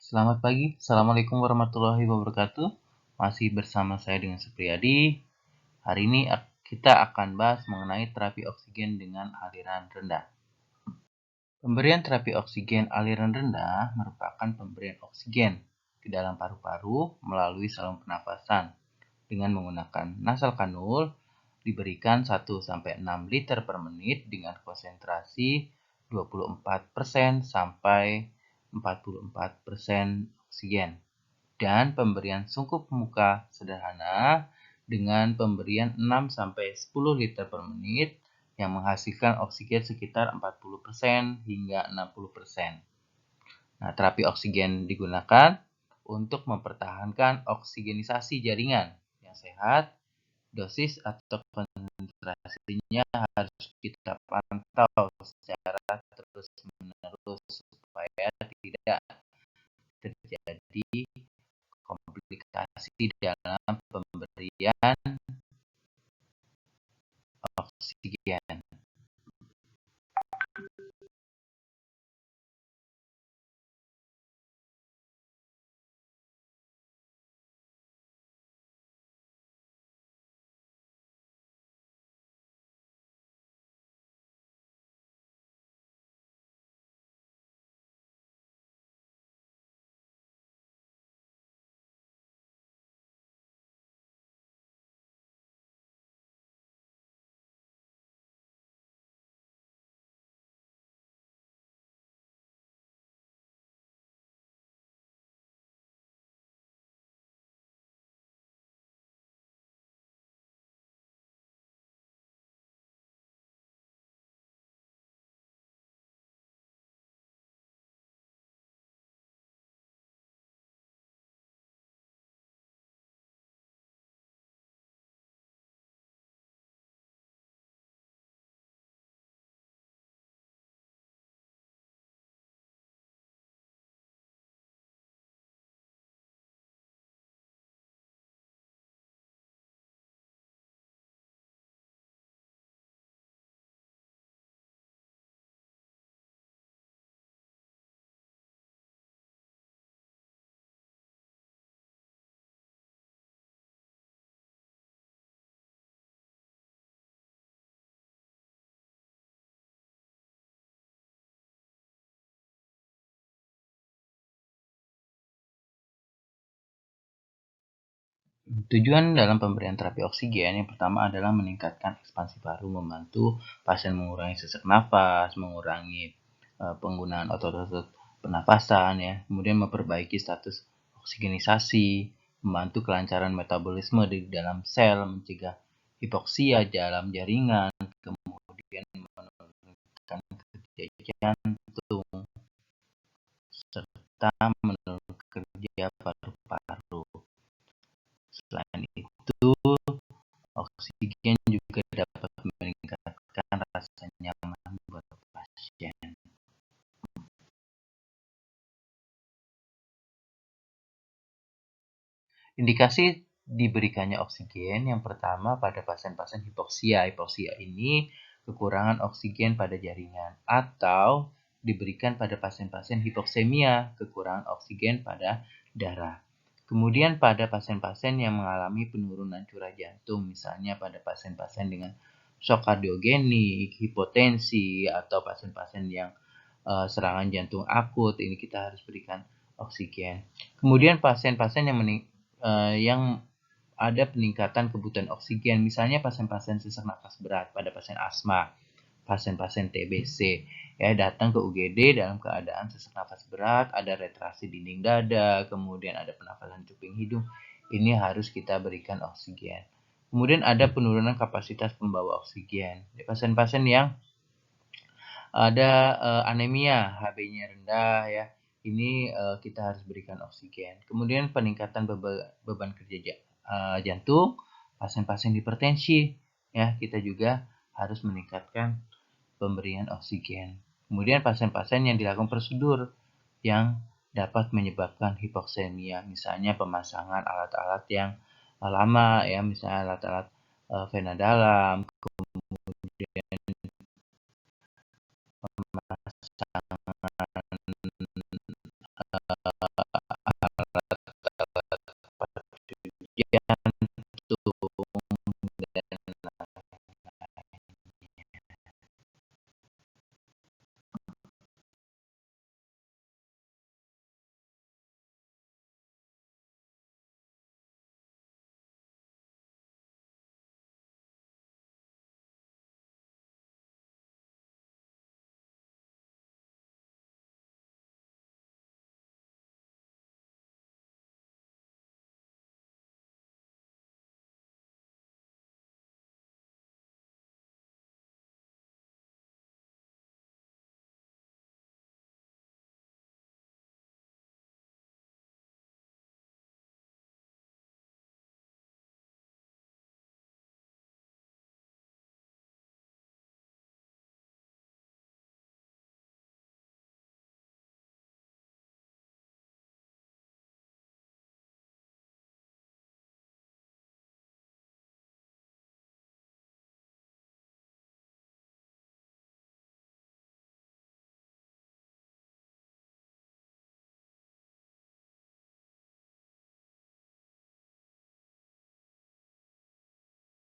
Selamat pagi, Assalamualaikum warahmatullahi wabarakatuh. Masih bersama saya dengan Supriyadi. Hari ini kita akan bahas mengenai terapi oksigen dengan aliran rendah. Pemberian terapi oksigen aliran rendah merupakan pemberian oksigen ke dalam paru-paru melalui saluran pernafasan dengan menggunakan nasal kanul diberikan 1-6 liter per menit dengan konsentrasi 24% sampai 44% oksigen, dan pemberian sungkup muka sederhana dengan pemberian 6-10 liter per menit yang menghasilkan oksigen sekitar 40% hingga 60%. Nah, terapi oksigen digunakan untuk mempertahankan oksigenisasi jaringan yang sehat. Dosis atau konsentrasinya harus kita pantau secara terus-menerus supaya tidak terjadi komplikasi dalam pemberian oksigen. Tujuan dalam pemberian terapi oksigen yang pertama adalah meningkatkan ekspansi paru, membantu pasien mengurangi sesak nafas, mengurangi penggunaan otot-otot pernafasan, ya. Kemudian memperbaiki status oksigenisasi, membantu kelancaran metabolisme di dalam sel, mencegah hipoksia dalam jaringan, kemudian menurunkan kerja jantung, serta menurunkan kerja paru-paru. Selain itu, oksigen juga dapat meningkatkan rasa nyaman buat pasien. Indikasi diberikannya oksigen yang pertama pada pasien-pasien hipoksia. Hipoksia ini kekurangan oksigen pada jaringan, atau diberikan pada pasien-pasien hipoksemia, kekurangan oksigen pada darah. Kemudian pada pasien-pasien yang mengalami penurunan curah jantung, misalnya pada pasien-pasien dengan shock kardiogenik, hipotensi, atau pasien-pasien yang serangan jantung akut, ini kita harus berikan oksigen. Kemudian pasien-pasien yang ada peningkatan kebutuhan oksigen, misalnya pasien-pasien sesak napas berat, pada pasien asma, pasien-pasien TBC, ya, datang ke UGD dalam keadaan sesak napas berat, ada retraksi dinding dada, kemudian ada penafasan cuping hidung, ini harus kita berikan oksigen. Kemudian ada penurunan kapasitas pembawa oksigen, pasien-pasien yang ada anemia, HB-nya rendah, ya, ini kita harus berikan oksigen. Kemudian peningkatan beban kerja jantung, pasien-pasien hipertensi, ya, kita juga harus meningkatkan pemberian oksigen. Kemudian pasien-pasien yang dilakukan prosedur yang dapat menyebabkan hipoksemia, misalnya pemasangan alat-alat yang lama, ya, misalnya alat-alat vena dalam, kemudian pemasangan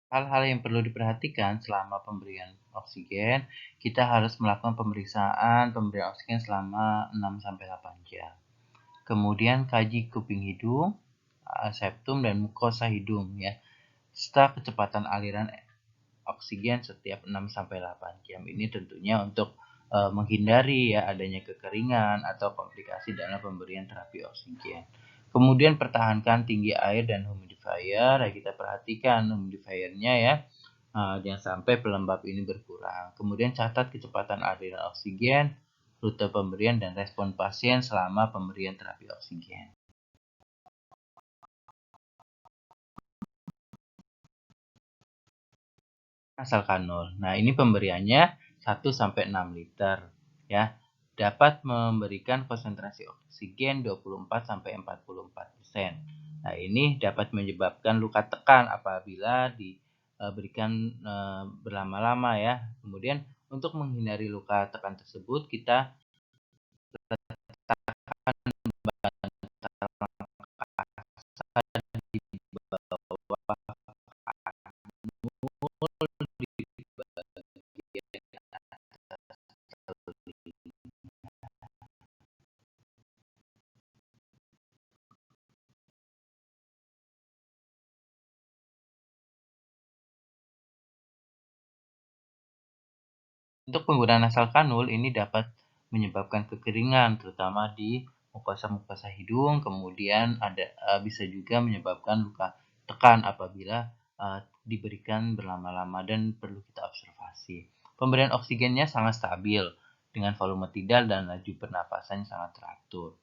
Hal-hal yang perlu diperhatikan selama pemberian oksigen, kita harus melakukan pemeriksaan pemberian oksigen selama 6-8 jam. Kemudian kaji kuping hidung, septum dan mukosa hidung ya, serta kecepatan aliran oksigen setiap 6-8 jam. Ini tentunya untuk menghindari ya adanya kekeringan atau komplikasi dalam pemberian terapi oksigen. Kemudian pertahankan tinggi air dan humidifier. Ya, kita perhatikan humidifiernya ya. Jangan sampai pelembab ini berkurang. Kemudian catat kecepatan aliran oksigen, rute pemberian dan respon pasien selama pemberian terapi oksigen. Asal kanul. Nah, ini pemberiannya 1-6 liter ya. Dapat memberikan konsentrasi oksigen 24-44%. Nah, ini dapat menyebabkan luka tekan apabila diberikan berlama-lama ya. Kemudian untuk menghindari luka tekan tersebut, kita untuk penggunaan nasal kanul ini dapat menyebabkan kekeringan terutama di mukosa-mukosa hidung, kemudian bisa juga menyebabkan luka tekan apabila diberikan berlama-lama dan perlu kita observasi. Pemberian oksigennya sangat stabil dengan volume tidal dan laju pernapasan sangat teratur.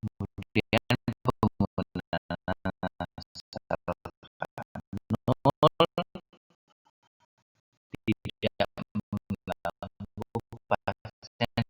Kemudian tidak mengganggu pasien.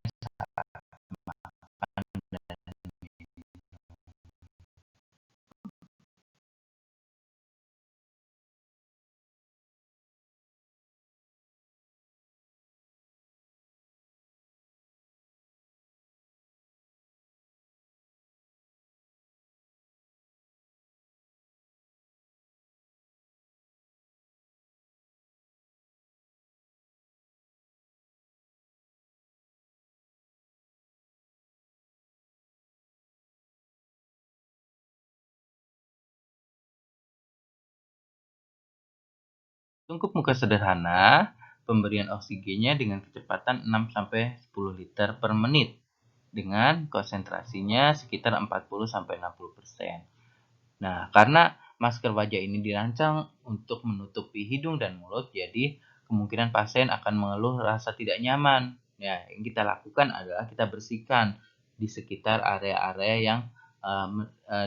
Untuk muka sederhana, pemberian oksigennya dengan kecepatan 6-10 liter per menit dengan konsentrasinya sekitar 40-60%. Nah, karena masker wajah ini dirancang untuk menutupi hidung dan mulut, jadi kemungkinan pasien akan mengeluh rasa tidak nyaman. Ya, yang kita lakukan adalah kita bersihkan di sekitar area-area yang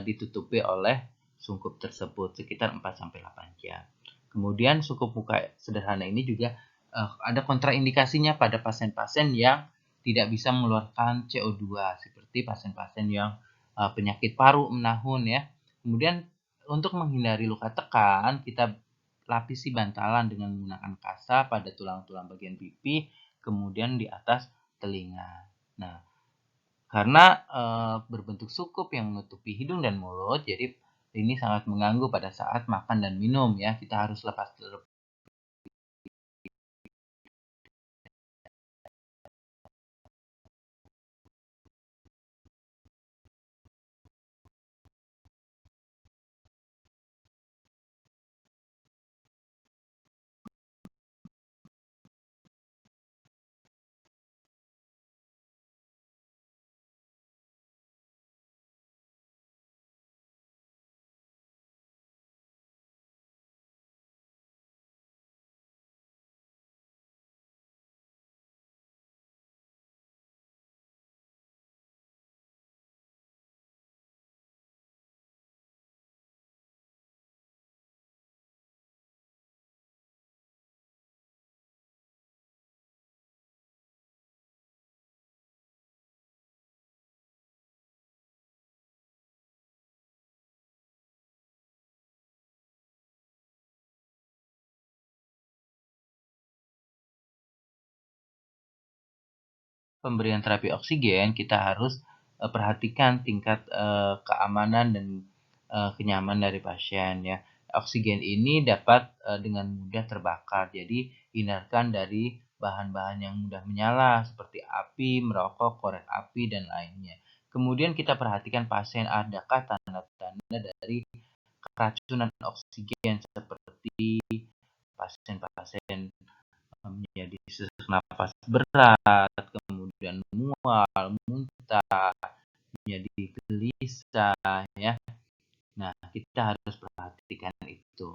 ditutupi oleh sungkup tersebut sekitar 4-8 jam. Kemudian sungkup muka sederhana ini juga ada kontraindikasinya pada pasien-pasien yang tidak bisa mengeluarkan CO2 seperti pasien-pasien yang penyakit paru menahun ya. Kemudian untuk menghindari luka tekan, kita lapisi bantalan dengan menggunakan kasa pada tulang-tulang bagian pipi, kemudian di atas telinga. Nah, karena berbentuk sukup yang menutupi hidung dan mulut, jadi ini sangat mengganggu pada saat makan dan minum ya. Kita harus lepas pemberian terapi oksigen, kita harus perhatikan tingkat keamanan dan kenyamanan dari pasien ya. Oksigen ini dapat dengan mudah terbakar. Jadi hindarkan dari bahan-bahan yang mudah menyala seperti api, merokok, korek api, dan lainnya. Kemudian kita perhatikan pasien, adakah tanda-tanda dari keracunan oksigen seperti pasien-pasien menjadi sesak napas berat, kemudian mual, muntah, menjadi gelisah ya. Nah, kita harus perhatikan itu.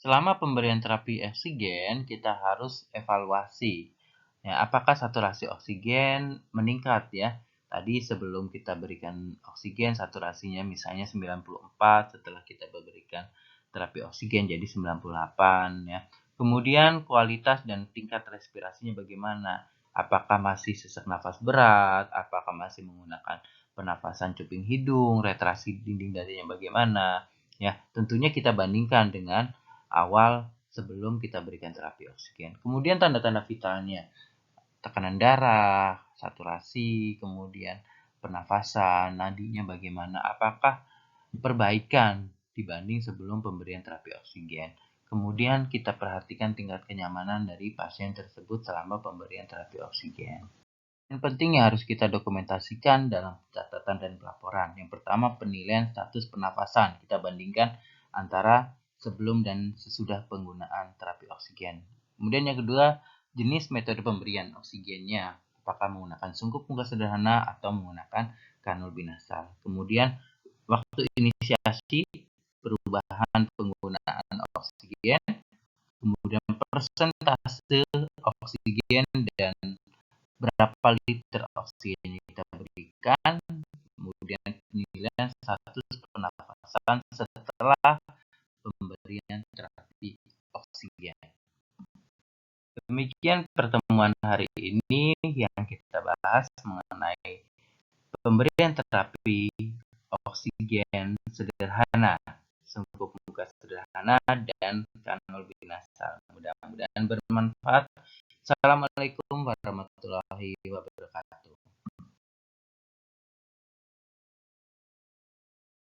Selama pemberian terapi oksigen, kita harus evaluasi. Ya, apakah saturasi oksigen meningkat ya? Tadi sebelum kita berikan oksigen, saturasinya misalnya 94, setelah kita berikan terapi oksigen jadi 98 ya. Kemudian kualitas dan tingkat respirasinya bagaimana? Apakah masih sesak nafas berat? Apakah masih menggunakan pernapasan cuping hidung? Retraksi dinding dadinya bagaimana? Ya, tentunya kita bandingkan dengan awal sebelum kita berikan terapi oksigen. Kemudian tanda-tanda vitalnya, tekanan darah, saturasi, kemudian pernafasan, nadinya bagaimana, apakah perbaikan dibanding sebelum pemberian terapi oksigen. Kemudian kita perhatikan tingkat kenyamanan dari pasien tersebut selama pemberian terapi oksigen. Yang penting yang harus kita dokumentasikan dalam catatan dan pelaporan. Yang pertama, penilaian status pernafasan. Kita bandingkan antara sebelum dan sesudah penggunaan terapi oksigen. Kemudian yang kedua, jenis metode pemberian oksigennya. Apakah menggunakan sungkup muka sederhana atau menggunakan kanul binasal. Kemudian waktu inisiasi, perubahan penggunaan oksigen, kemudian persentase oksigen dan berapa liter oksigen yang kita berikan, kemudian penilaian status pernafasan setelah pemberian terapi oksigen. Demikian pertemuan hari ini yang kita bahas mengenai pemberian terapi oksigen sederhana, sungkup muka sederhana, dan kanul binasal. Mudah-mudahan bermanfaat. Assalamualaikum warahmatullahi wabarakatuh.